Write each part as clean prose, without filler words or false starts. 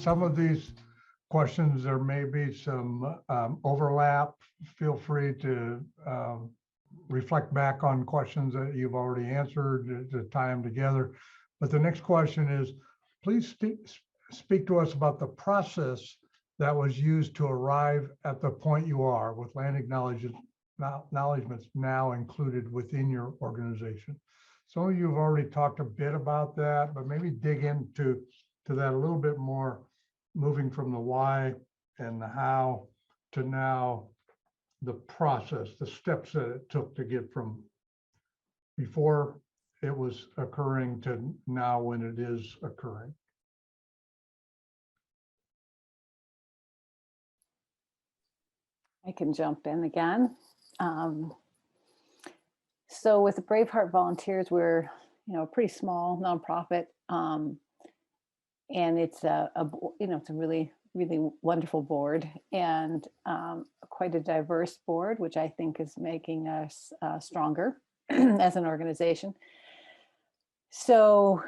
Some of these questions, there may be some overlap. Feel free to reflect back on questions that you've already answered to tie them together. But the next question is, please speak to us about the process that was used to arrive at the point you are with land acknowledgements now included within your organization. Some of you have already talked a bit about that, but maybe dig into that a little bit more, moving from the why and the how to now the process, the steps that it took to get from before it was occurring to now when it is occurring. I can jump in again. So with the Braveheart volunteers, we're a pretty small nonprofit, and it's it's a really wonderful board, and quite a diverse board, which I think is making us stronger as an organization. So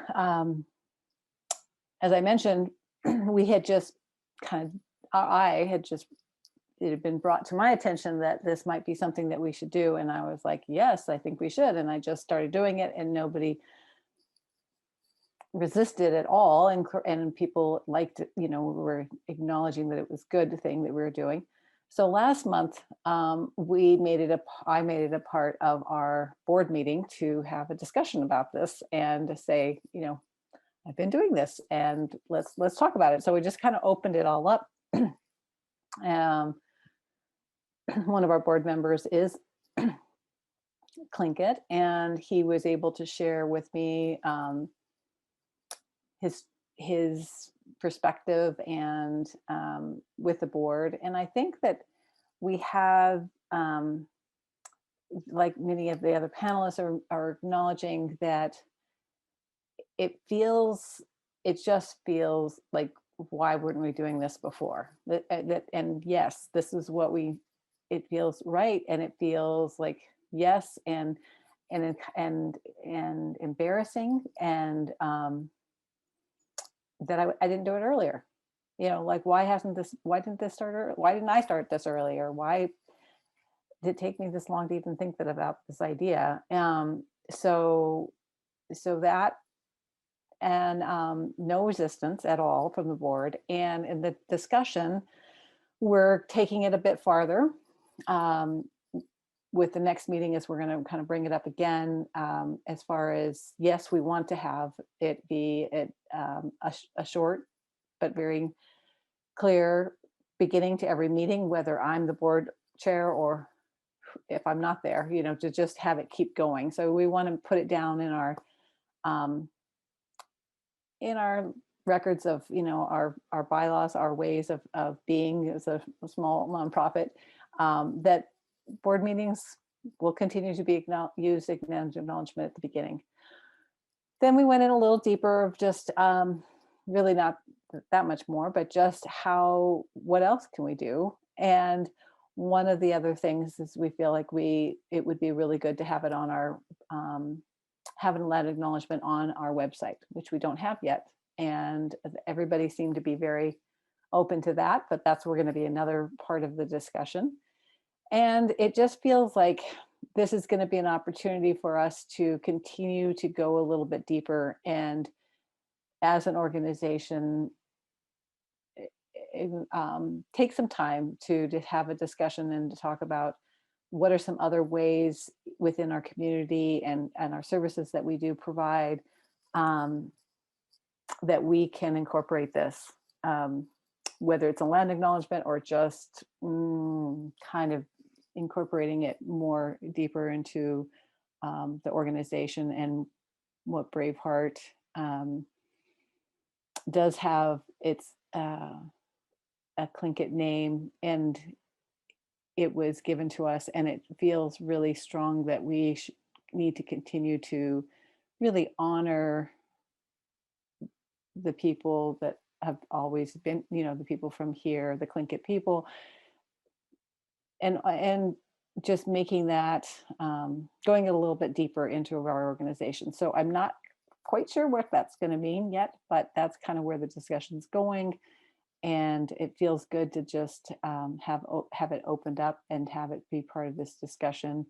as I mentioned, we had just it had been brought to my attention that this might be something that we should do. And I was like, yes, I think we should. And I just started doing it, and nobody resisted at all. And people liked it, were acknowledging that it was a good thing that we were doing. So last month, I made it a part of our board meeting to have a discussion about this and to say, I've been doing this and let's talk about it. So we just kind of opened it all up. One of our board members is Tlingit, and he was able to share with me his perspective and with the board. And I think that we have, like many of the other panelists are acknowledging, that it just feels like, why weren't we doing this before? And yes, this is what it feels right, and it feels like yes, and embarrassing, and that I didn't do it earlier. Like, why didn't I start this earlier? Why did it take me this long to even think about this idea? So that, and no resistance at all from the board. And in the discussion, we're taking it a bit farther with the next meeting, as we're going to kind of bring it up again, as far as, yes, we want to have it be a short but very clear beginning to every meeting, whether I'm the board chair or if I'm not there, to just have it keep going. So we want to put it down in our records of, our bylaws, our ways of being as a small nonprofit, that board meetings will continue to be used acknowledgement at the beginning. Then we went in a little deeper of just really not that much more, but just what else can we do? And one of the other things is we feel like it would be really good to have it on our, have an Land Acknowledgement on our website, which we don't have yet. And everybody seemed to be very open to that, but that's going to be another part of the discussion. And it just feels like this is going to be an opportunity for us to continue to go a little bit deeper, and as an organization, take some time to have a discussion and to talk about what are some other ways within our community and our services that we do provide, that we can incorporate this, whether it's a land acknowledgement or just kind of incorporating it more deeper into the organization. And what Braveheart does have, it's a Tlingit name, and it was given to us, and it feels really strong that we need to continue to really honor the people that have always been, the people from here, the Tlingit people, and just making that, going a little bit deeper into our organization. So I'm not quite sure what that's going to mean yet, but that's kind of where the discussion's going. And it feels good to just have it opened up and have it be part of this discussion.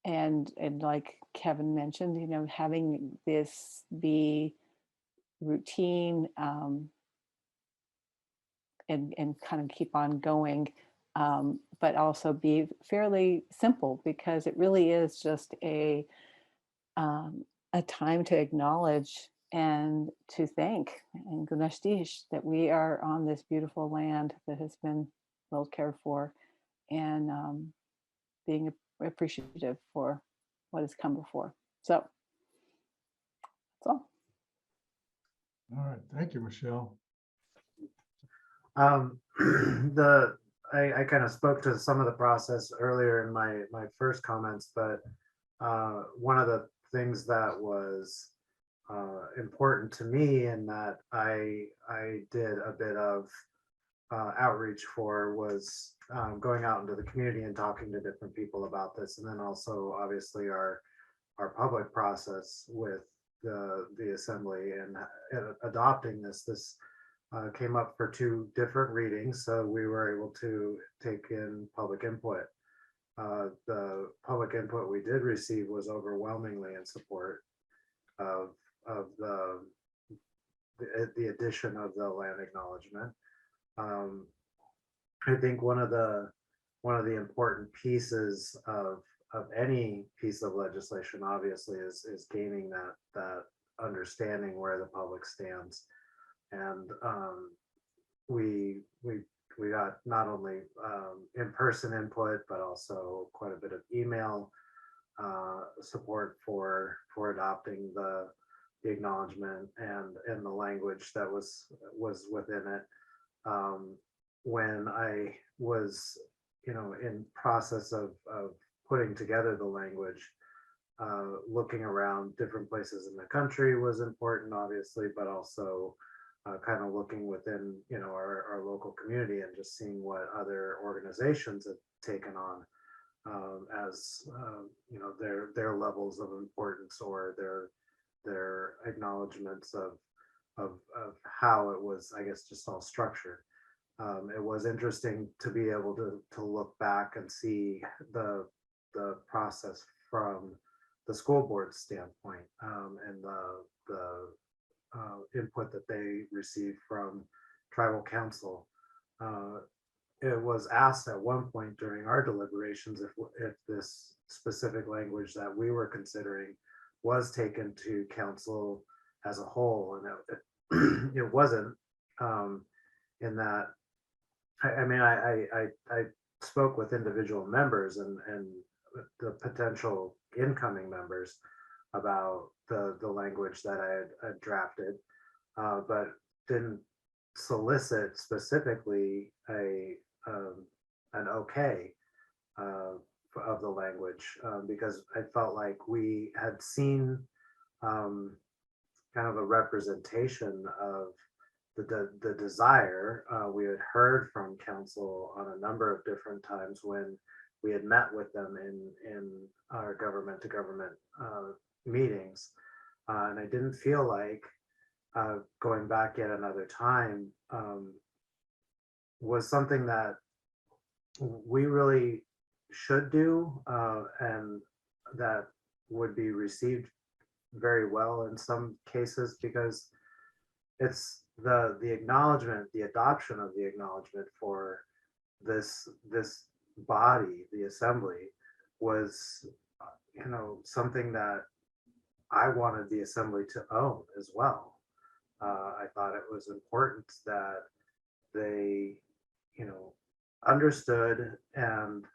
And like Kevin mentioned, you know, having this be routine, and kind of keep on going, but also be fairly simple, because it really is just a time to acknowledge and to thank and Gunashtish that we are on this beautiful land that has been well cared for, and being appreciative for what has come before. So that's all. All right, thank you, Michele. I kind of spoke to some of the process earlier in my first comments, but one of the things that was important to me and that I did a bit of outreach for was going out into the community and talking to different people about this, and then also obviously our public process with the assembly and adopting this. This came up for 2 different readings, so we were able to take in public input. The public input we did receive was overwhelmingly in support of the addition of the land acknowledgement. I think one of the important pieces of any piece of legislation, obviously, is gaining that understanding where the public stands. And we got not only in-person input, but also quite a bit of email support for adopting the acknowledgement and the language that was within it. When I was, you know, in process of putting together the language, looking around different places in the country was important, obviously, but also kind of looking within, you know, our local community and just seeing what other organizations have taken on as you know, their levels of importance or their acknowledgements of how it was, I guess, just all structured. It was interesting to be able to look back and see the process from the school board standpoint, and the input that they received from tribal council. It was asked at one point during our deliberations if this specific language that we were considering was taken to council as a whole, and it wasn't. In that, I mean, I spoke with individual members and the potential incoming members about the language that I had drafted, but didn't solicit specifically an okay of the language, because I felt like we had seen kind of a representation of the desire. We had heard from council on a number of different times when we had met with them in our government to government meetings, and I didn't feel like going back yet another time was something that we really should do, and that would be received very well in some cases, because it's the acknowledgement, the adoption of the acknowledgement for this body, the assembly, was, you know, something that I wanted the assembly to own as well. I thought it was important that they, you know, understood and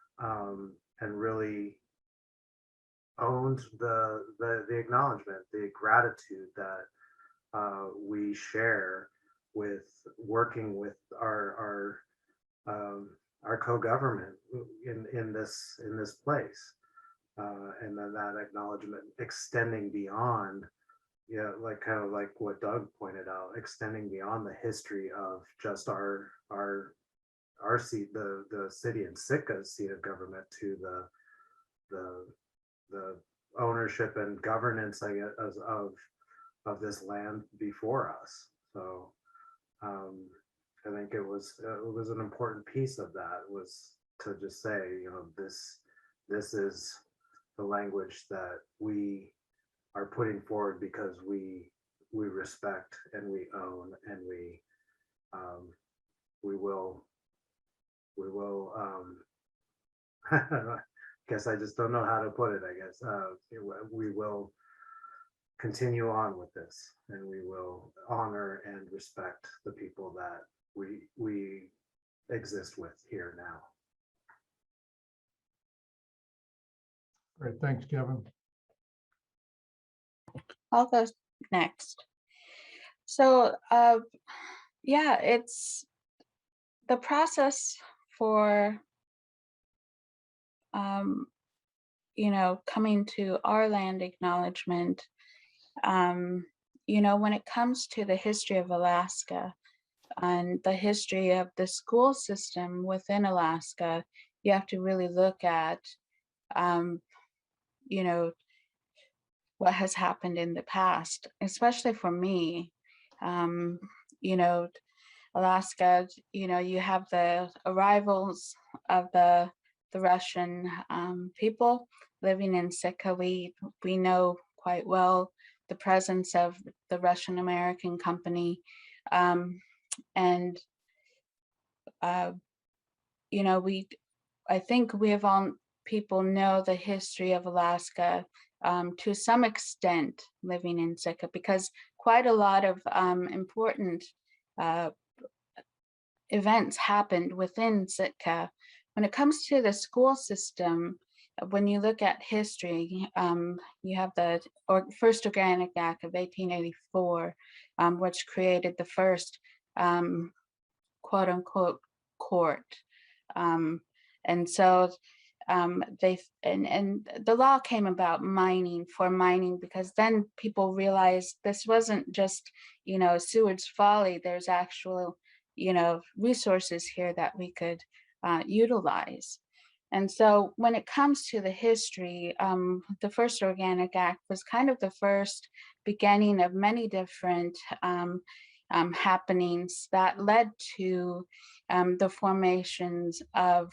really owned the acknowledgement, the gratitude that we share with working with our co-government in this place, and then that acknowledgement extending beyond, yeah, like kind of like what Doug pointed out, extending beyond the history of just our seat, the city and Sitka's seat of government, to the ownership and governance, I guess, of this land before us. So I think it was an important piece of that, was to just say, you know, this is the language that we are putting forward because we respect and we own, and we will guess I just don't know how to put it. I guess we will continue on with this, and we will honor and respect the people that we exist with here now. Great, thanks, Kevin. I'll go next. So, yeah, it's the process for, you know, coming to our land acknowledgement. You know, when it comes to the history of Alaska and the history of the school system within Alaska, you have to really look at, you know, what has happened in the past, especially for me. You know, Alaska, you know, you have the arrivals of the Russian people living in Sitka. We know quite well the presence of the Russian American company, and you know, I think we have all people know the history of Alaska to some extent living in Sitka, because quite a lot of important events happened within Sitka. When it comes to the school system, when you look at history, you have the first Organic Act of 1884, which created the first quote unquote court. And so they and the law came about for mining, because then people realized this wasn't just, you know, Seward's folly. There's actual, you know, resources here that we could utilize. And so when it comes to the history, the first Organic Act was kind of the first beginning of many different happenings that led to the formations of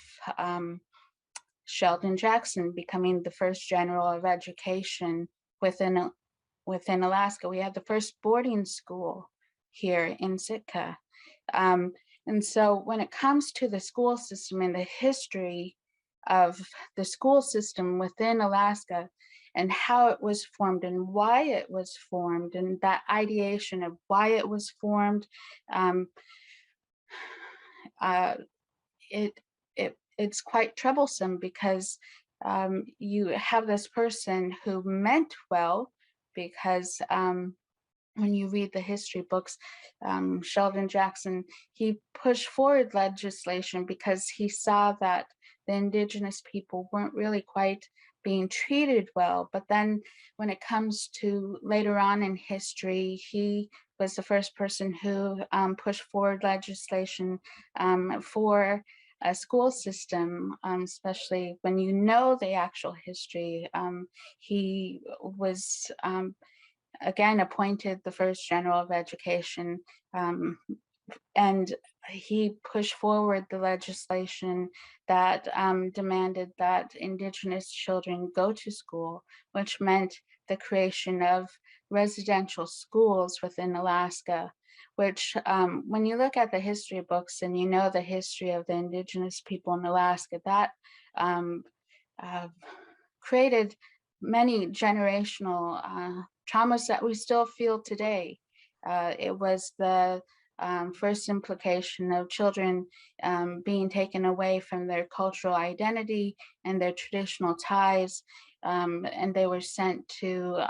Sheldon Jackson becoming the first general of education within Alaska. We had the first boarding school here in Sitka. And so when it comes to the school system and the history of the school system within Alaska and how it was formed and why it was formed, and that ideation of why it was formed, it's quite troublesome, because you have this person who meant well, because when you read the history books, Sheldon Jackson, he pushed forward legislation because he saw that the Indigenous people weren't really quite being treated well. But then when it comes to later on in history, he was the first person who pushed forward legislation for a school system, especially when you know the actual history. He was again appointed the first general of education, and he pushed forward the legislation that demanded that Indigenous children go to school, which meant the creation of residential schools within Alaska, which when you look at the history books and you know the history of the Indigenous people in Alaska, that created many generational traumas that we still feel today. It was the first implication of children being taken away from their cultural identity and their traditional ties, and they were sent to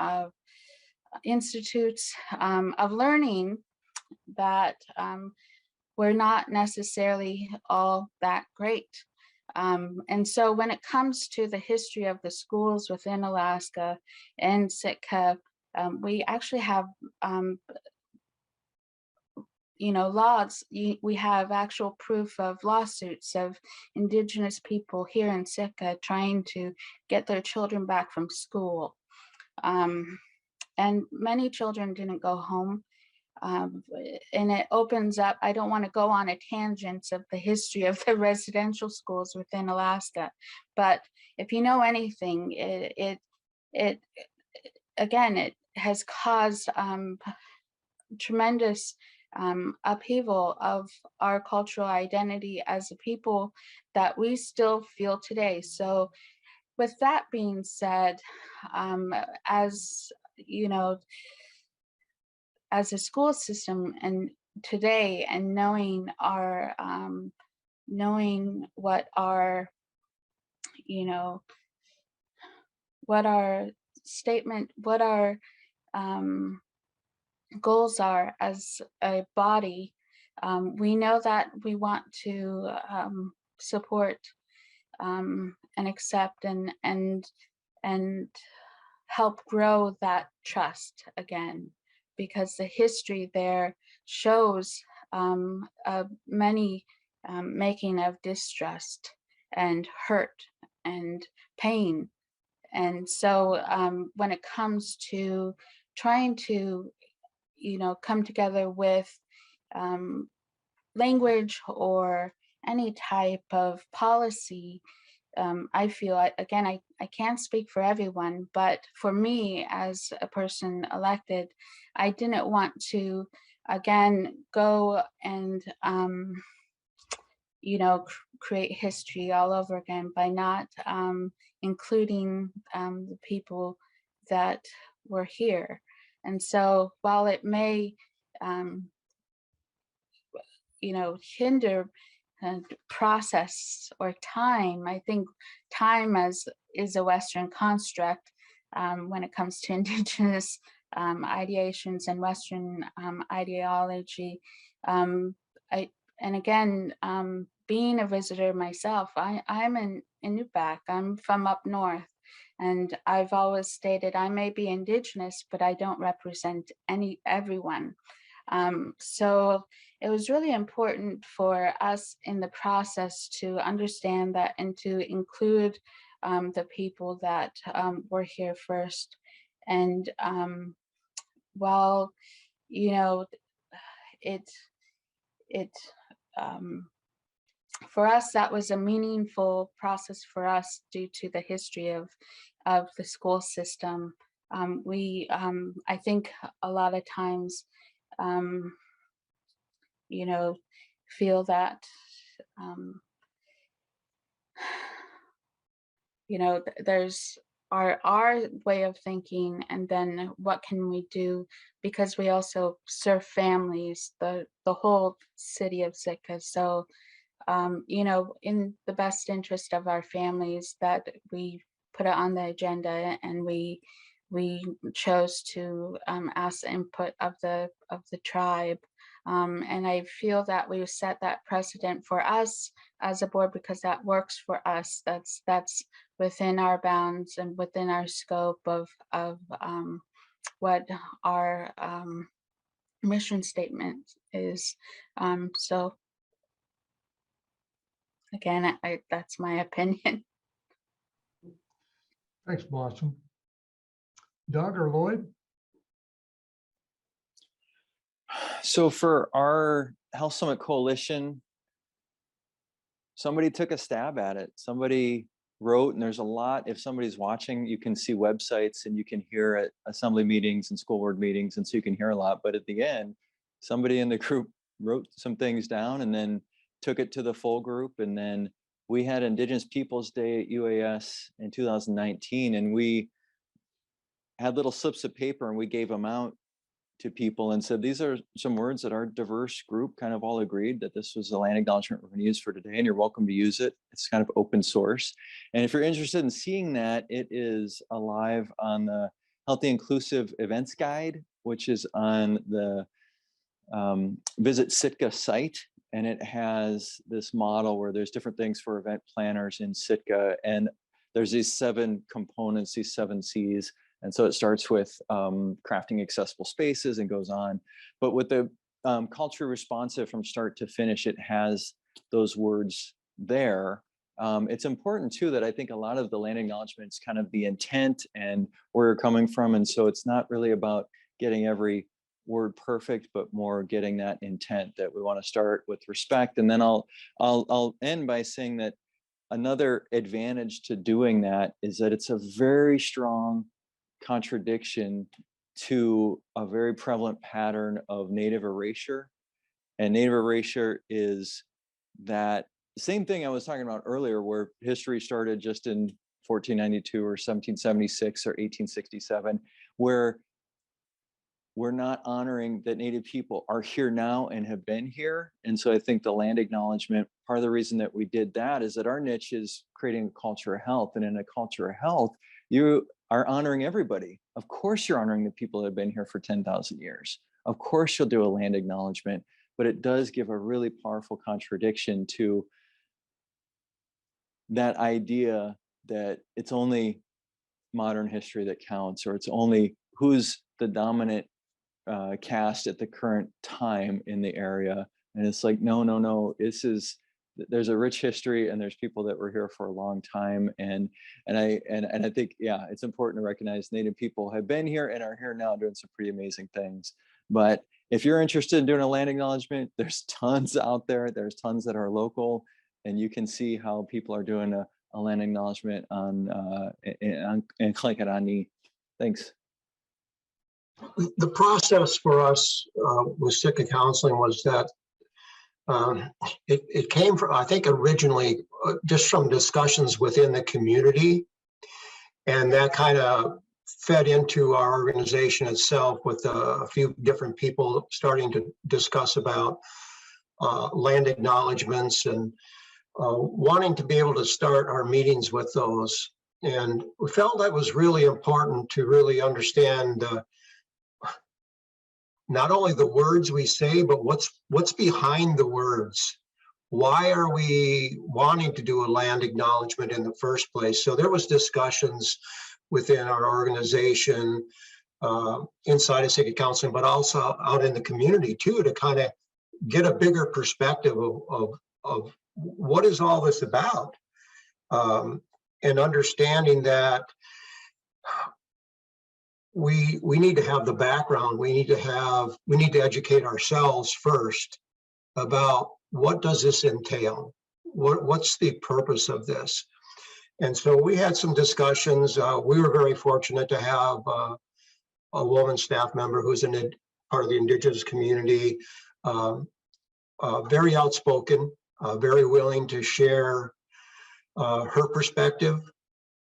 institutes of learning that were not necessarily all that great. And so when it comes to the history of the schools within Alaska and Sitka, we actually have laws. We have actual proof of lawsuits of Indigenous people here in Sitka trying to get their children back from school. And many children didn't go home. and it opens up, I don't want to go on a tangent of the history of the residential schools within Alaska, but if you know anything, it again, it has caused tremendous upheaval of our cultural identity as a people that we still feel today. So with that being said, as you know, as a school system and today, and knowing our knowing what our, you know, what our statement, what our goals are as a body, we know that we want to support and accept and help grow that trust again, because the history there shows many making of distrust and hurt and pain. And so when it comes to trying to, you know, come together with language or any type of policy, I feel, again, I can't speak for everyone, but for me as a person elected, I didn't want to, again, go and, you know, create history all over again by not including the people that were here. And so while it may, you know, hinder process or time, I think time is a Western construct when it comes to Indigenous ideations and Western ideology. And again, being a visitor myself, I'm in Inupiaq, I'm from up north. And I've always stated I may be Indigenous, but I don't represent everyone. So it was really important for us in the process to understand that and to include the people that were here first. And while, you know, it for us, that was a meaningful process for us due to the history of the school system. We, I think a lot of times, you know, feel that, you know, there's our way of thinking, and then what can we do, because we also serve families, the whole city of Sitka. So, you know, in the best interest of our families, that we put it on the agenda, and we chose to ask the input of the tribe. And I feel that we've set that precedent for us as a board, because that works for us. That's within our bounds and within our scope of what our mission statement is. So again, that's my opinion. Thanks, Blossom. Doug or Loyd? So for our Health Summit Coalition, somebody took a stab at it. Somebody wrote, and there's a lot, if somebody's watching, you can see websites and you can hear at assembly meetings and school board meetings, and so you can hear a lot. But at the end, somebody in the group wrote some things down and then took it to the full group. And then we had Indigenous Peoples Day at UAS in 2019, and we had little slips of paper and we gave them out to people and said, these are some words that our diverse group kind of all agreed that this was the land acknowledgement we're going to use for today, and you're welcome to use it. It's kind of open source. And if you're interested in seeing that, it is alive on the Healthy Inclusive Events Guide, which is on the Visit Sitka site. And it has this model where there's different things for event planners in Sitka. And there's these 7 components, these 7 C's. And so it starts with crafting accessible spaces and goes on. But with the culture responsive from start to finish, it has those words there. It's important too that I think a lot of the land acknowledgements kind of the intent and where you're coming from. And so it's not really about getting every word perfect, but more getting that intent that we want to start with respect. And then I'll end by saying that another advantage to doing that is that it's a very strong contradiction to a very prevalent pattern of Native erasure. And Native erasure is that same thing I was talking about earlier, where history started just in 1492 or 1776 or 1867, where we're not honoring that Native people are here now and have been here. And so I think the land acknowledgement, part of the reason that we did that is that our niche is creating a culture of health. And in a culture of health, you are honoring everybody. Of course, you're honoring the people that have been here for 10,000 years. Of course, you'll do a land acknowledgement, but it does give a really powerful contradiction to that idea that it's only modern history that counts, or it's only who's the dominant caste at the current time in the area. And it's like, no, there's a rich history, and there's people that were here for a long time. And I think, yeah, it's important to recognize Native people have been here and are here now doing some pretty amazing things. But if you're interested in doing a land acknowledgement, there's tons out there. There's tons that are local, and you can see how people are doing a land acknowledgement on click it on me. Thanks. The process for us with Sitka counseling was that it came from, I think, originally just from discussions within the community, and that kind of fed into our organization itself with a few different people starting to discuss about land acknowledgements and wanting to be able to start our meetings with those. And we felt that was really important to really understand not only the words we say, but what's behind the words. Why are we wanting to do a land acknowledgement in the first place? So there was discussions within our organization, inside of Sitka Counseling, but also out in the community too, to kind of get a bigger perspective of what is all this about, and understanding that we need to have the background. We need to educate ourselves first about what does this entail? What's the purpose of this? And so we had some discussions. We were very fortunate to have a woman staff member who's part of the Indigenous community, very outspoken, very willing to share her perspective.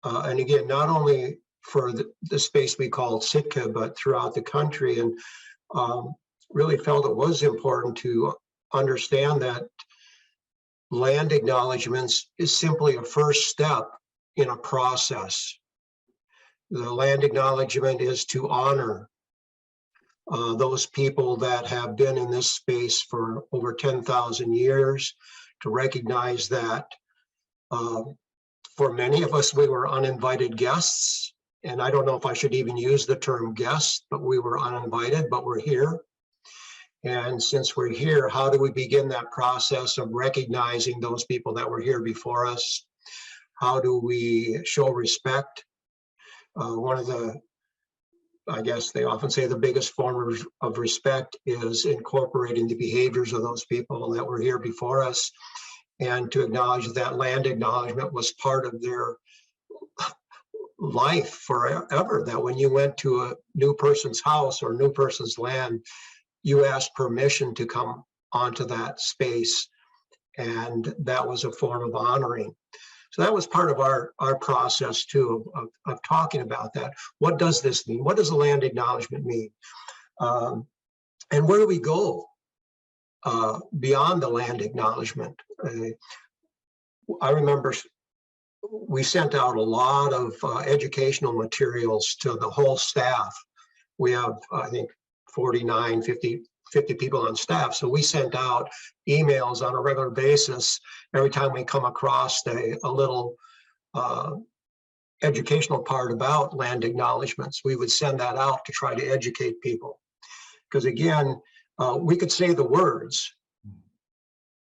And again, not only for the space we call Sitka, but throughout the country, and really felt it was important to understand that land acknowledgements is simply a first step in a process. The land acknowledgement is to honor those people that have been in this space for over 10,000 years, to recognize that for many of us, we were uninvited guests. And I don't know if I should even use the term guest, but we were uninvited, but we're here. And since we're here, how do we begin that process of recognizing those people that were here before us? How do we show respect? One of the, I guess they often say the biggest form of respect is incorporating the behaviors of those people that were here before us, and to acknowledge that land acknowledgement was part of their life forever, that when you went to a new person's house or new person's land, you asked permission to come onto that space, and that was a form of honoring. So that was part of our process too, of talking about that. What does this mean? What does a land acknowledgement mean? And where do we go beyond the land acknowledgement? I remember we sent out a lot of educational materials to the whole staff. We have, I think, 49, 50 people on staff. So we sent out emails on a regular basis every time we come across a little educational part about land acknowledgements. We would send that out to try to educate people. Because again, we could say the words,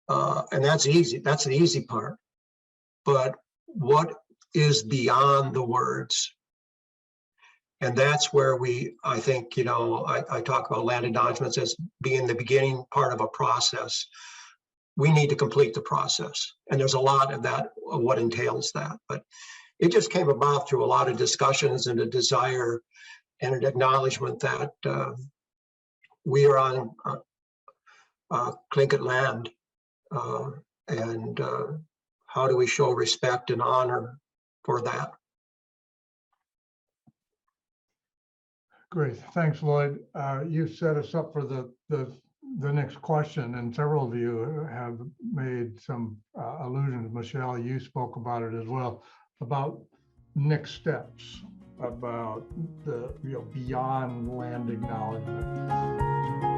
and that's easy. That's the easy part. But what is beyond the words? And that's where I think, I talk about land acknowledgements as being the beginning part of a process. We need to complete the process. And there's a lot of that, of what entails that. But it just came about through a lot of discussions and a desire and an acknowledgement that we are on Tlingit land. And how do we show respect and honor for that? Great, thanks, Loyd. You set us up for the next question, and several of you have made some allusions. Michele, you spoke about it as well, about next steps, about the beyond land acknowledgement.